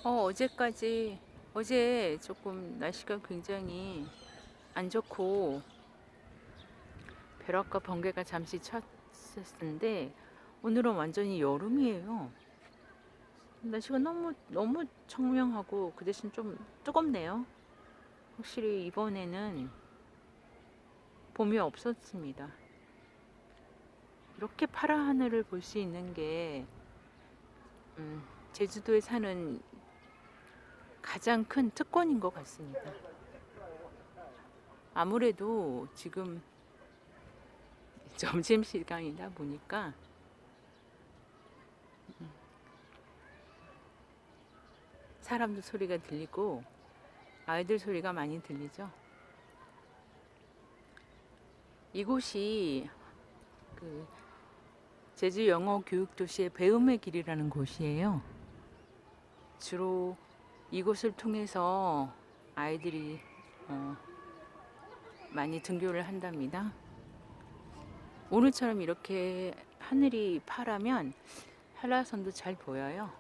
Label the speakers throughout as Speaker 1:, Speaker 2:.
Speaker 1: 어제까지, 어제 조금 날씨가 굉장히 안 좋고, 벼락과 번개가 잠시 쳤었는데, 오늘은 완전히 여름이에요. 날씨가 너무 청명하고, 그 대신 좀 뜨겁네요. 확실히 이번에는 봄이 없었습니다. 이렇게 파란 하늘을 볼 수 있는 게, 제주도에 사는 가장 큰 특권인 것 같습니다. 아무래도 지금 점심시간이다 보니까 사람들 소리가 들리고 아이들 소리가 많이 들리죠. 이곳이 그 제주 영어 교육 도시의 배움의 길이라는 곳이에요. 주로 이곳을 통해서 아이들이 많이 등교를 한답니다. 오늘처럼 이렇게 하늘이 파라면 한라산도 잘 보여요.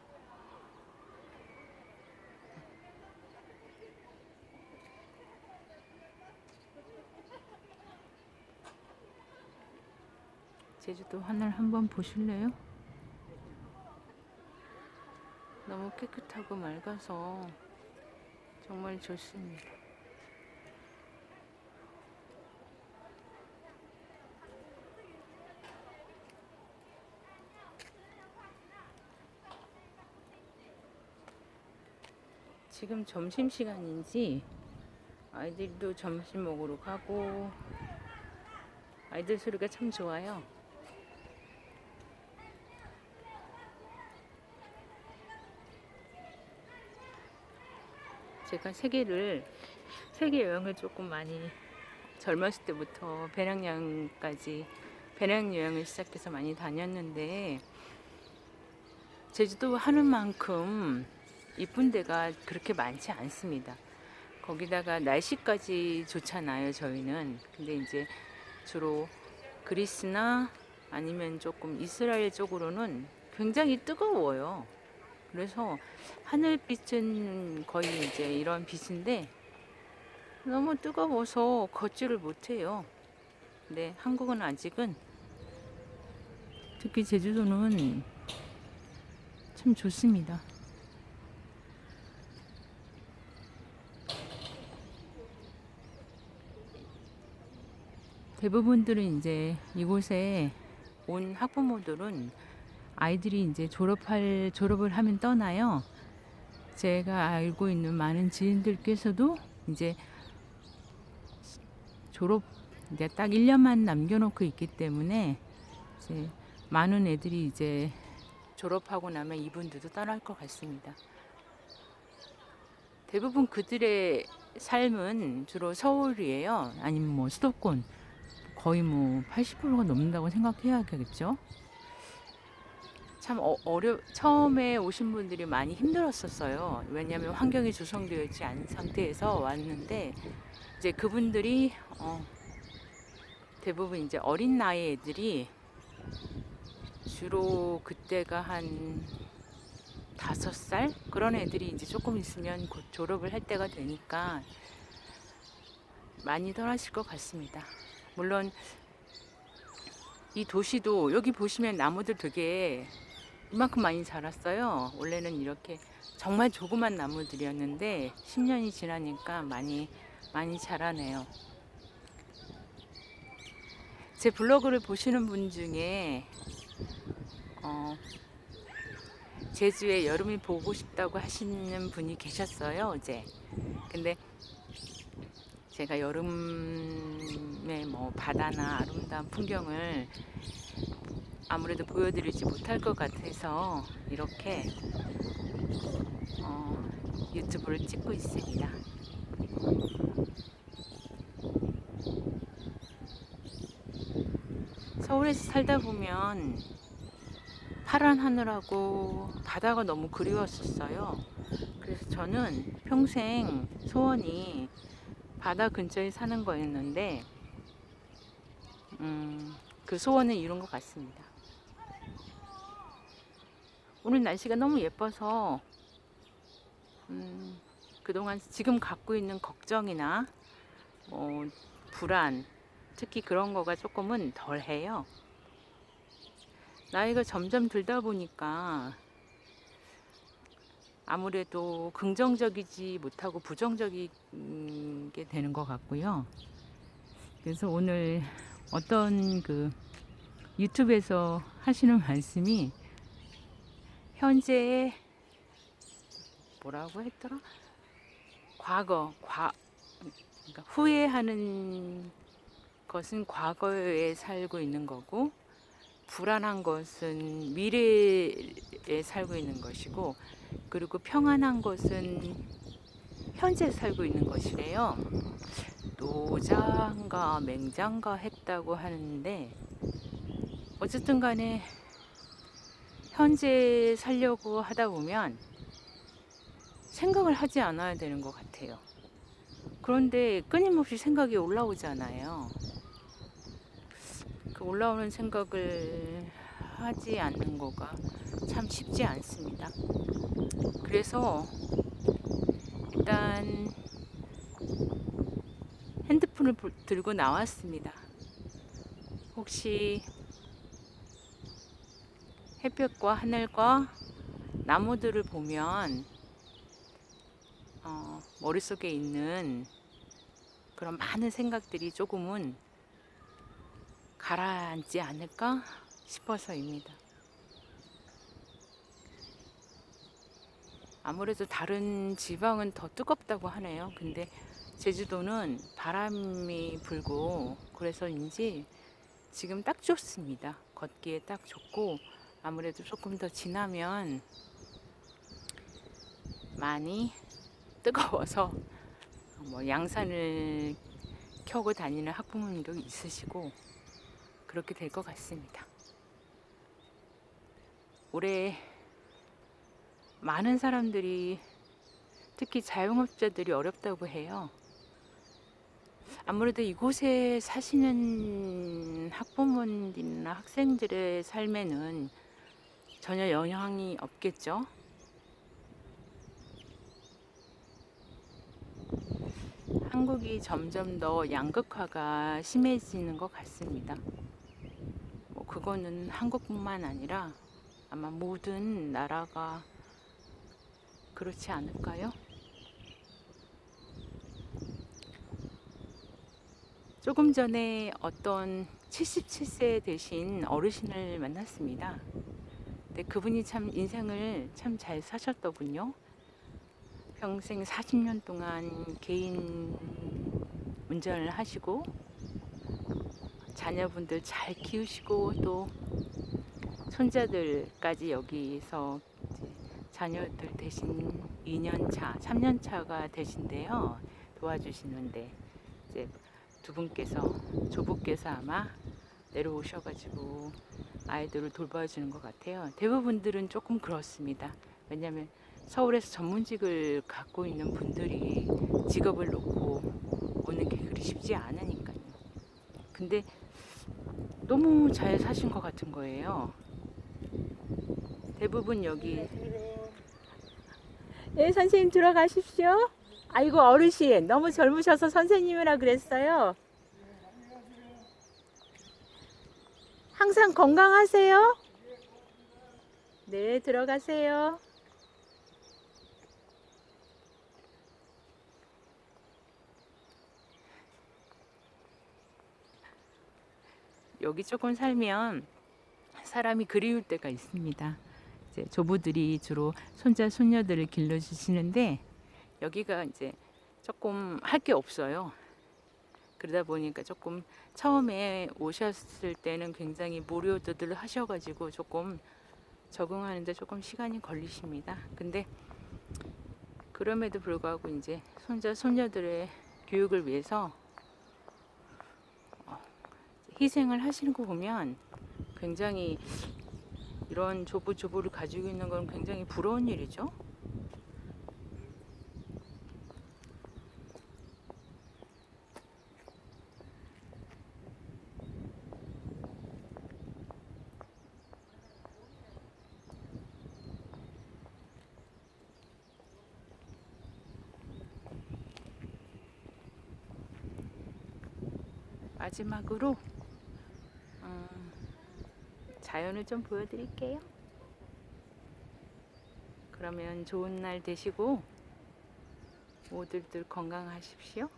Speaker 1: 제주도 하늘 한번 보실래요? 너무 깨끗하고 맑아서 정말 좋습니다. 지금 점심시간인지 아이들도 점심 먹으러 가고 아이들 소리가 참 좋아요. 제가 세계 여행을 조금 많이 젊었을 때부터 배낭여행을 시작해서 많이 다녔는데 제주도 하는 만큼 이쁜 데가 그렇게 많지 않습니다. 거기다가 날씨까지 좋잖아요, 저희는. 근데 이제 주로 그리스나 아니면 조금 이스라엘 쪽으로는 굉장히 뜨거워요. 그래서 하늘빛은 거의 이제 이런 빛인데 너무 뜨거워서 걷지를 못해요. 근데 한국은 아직은, 특히 제주도는 참 좋습니다. 대부분들은 이제 이곳에 온 학부모들은 아이들이 이제 졸업을 하면 떠나요. 제가 알고 있는 많은 지인들께서도 이제 이제 딱 1년만 남겨놓고 있기 때문에 이제 많은 애들이 이제 졸업하고 나면 이분들도 떠날 것 같습니다. 대부분 그들의 삶은 주로 서울이에요. 아니면 뭐 수도권. 거의 뭐 80%가 넘는다고 생각해야겠죠. 참 처음에 오신 분들이 많이 힘들었었어요. 왜냐하면 환경이 조성되어 있지 않은 상태에서 왔는데 이제 그분들이 대부분 이제 어린 나이 애들이 주로 그때가 한 5살 그런 애들이 이제 조금 있으면 곧 졸업을 할 때가 되니까 많이 덜하실 것 같습니다. 물론 이 도시도 여기 보시면 나무들 되게 이만큼 많이 자랐어요. 원래는 이렇게 정말 조그만 나무들이었는데 10년이 지나니까 많이 자라네요. 제 블로그를 보시는 분 중에 제주에 여름이 보고 싶다고 하시는 분이 계셨어요, 어제. 근데 제가 여름에 뭐 바다나 아름다운 풍경을 아무래도 보여드리지 못할 것 같아서 이렇게 유튜브를 찍고 있습니다. 서울에서 살다 보면 파란 하늘하고 바다가 너무 그리웠었어요. 그래서 저는 평생 소원이 바다 근처에 사는 거였는데 그 소원을 이룬 것 같습니다. 오늘 날씨가 너무 예뻐서 그동안 지금 갖고 있는 걱정이나 불안, 특히 그런 거가 조금은 덜해요. 나이가 점점 들다 보니까 아무래도 긍정적이지 못하고 부정적이게 되는 것 같고요. 그래서 오늘 어떤 유튜브에서 하시는 말씀이 현재의 뭐라고 했더라? 그러니까 후회하는 것은 과거에 살고 있는 거고, 불안한 것은 미래에 살고 있는 것이고, 그리고 평안한 것은 현재 살고 있는 것이래요. 노장가 맹장가 했다고 하는데, 어쨌든 간에 현재 살려고 하다 보면 생각을 하지 않아야 되는 것 같아요. 그런데 끊임없이 생각이 올라오잖아요. 그 올라오는 생각을 하지 않는 거가 참 쉽지 않습니다. 그래서 일단 핸드폰을 들고 나왔습니다. 혹시 햇볕과 하늘과 나무들을 보면 머릿속에 있는 그런 많은 생각들이 조금은 가라앉지 않을까 싶어서입니다. 아무래도 다른 지방은 더 뜨겁다고 하네요. 근데 제주도는 바람이 불고 그래서인지 지금 딱 좋습니다. 걷기에 딱 좋고, 아무래도 조금 더 지나면 많이 뜨거워서 양산을 켜고 다니는 학부모님도 있으시고 그렇게 될 것 같습니다. 올해 많은 사람들이, 특히 자영업자들이 어렵다고 해요. 아무래도 이곳에 사시는 학부모님이나 학생들의 삶에는 전혀 영향이 없겠죠. 한국이 점점 더 양극화가 심해지는 것 같습니다. 그거는 한국뿐만 아니라 아마 모든 나라가 그렇지 않을까요? 조금 전에 어떤 77세 되신 어르신을 만났습니다. 근데 그분이 참 인생을 참 잘 사셨더군요. 평생 40년 동안 개인 운전을 하시고 자녀분들 잘 키우시고 또 손자들까지 여기서 자녀들 대신 2년차, 3년차가 되신데요. 도와주시는데 이제 두 분께서, 조부께서 아마 내려오셔가지고 아이들을 돌봐주는 것 같아요. 대부분들은 조금 그렇습니다. 왜냐하면 서울에서 전문직을 갖고 있는 분들이 직업을 놓고 오는 게 그리 쉽지 않으니까요. 근데 너무 잘 사신 것 같은 거예요. 대부분 여기. 네, 선생님 들어가십시오. 아이고, 어르신 너무 젊으셔서 선생님이라 그랬어요. 항상 건강하세요. 네, 들어가세요. 여기 조금 살면 사람이 그리울 때가 있습니다. 이제 조부들이 주로 손자 손녀들을 길러주시는데 여기가 이제 조금 할 게 없어요. 그러다 보니까 조금 처음에 오셨을 때는 굉장히 무료들을 하셔가지고 조금 적응하는데 조금 시간이 걸리십니다. 근데 그럼에도 불구하고 이제 손자 손녀들의 교육을 위해서 희생을 하시는 거 보면 굉장히, 이런 조부를 가지고 있는 건 굉장히 부러운 일이죠. 마지막으로 자연을 좀 보여드릴게요. 그러면 좋은 날 되시고 모두들 건강하십시오.